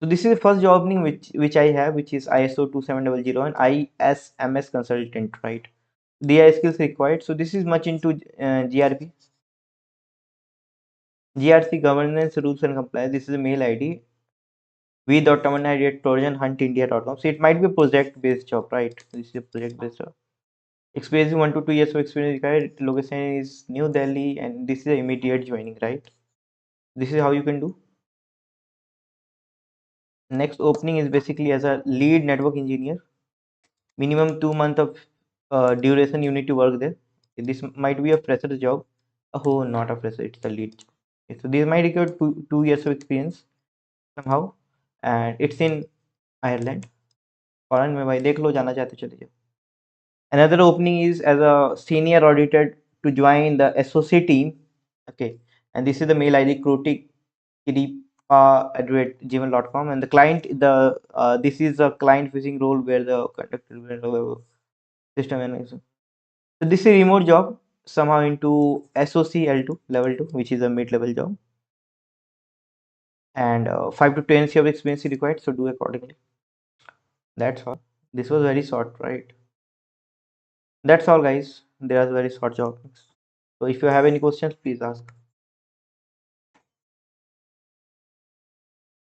So this is the first job opening which I have, which is ISO 2700 and ISMS consultant, right? DI skills required. So this is much into GRC governance rules and compliance. This is a mail ID. v.tamanna@trojanhuntindia.com. So it might be a project based job, right? This is a project based job. Experience 1 to 2 years of experience required. Location is New Delhi, and this is a immediate joining, right? This is how you can do. Next opening is basically as a lead network engineer. Minimum 2 months of duration you need to work there. This might be a fresher job. Oh, not a fresher, it's a lead job. Okay, so this might require 2 years of experience somehow, and it's in Ireland. Foreign में भाई देख लो, जाना चाहते चले जाओ. Another opening is as a senior auditor to join the associate team. Okay, and this is the mail ID kripa@gmail.com, and the client, this is a client facing role where the conductor system analysis. So this is a remote job somehow into SOC L2 level 2, which is a mid-level job, and 5 to 10 years of experience is required. So do accordingly. That's all. This was very short, right? That's all, guys. There are very short job. So if you have any questions, please ask.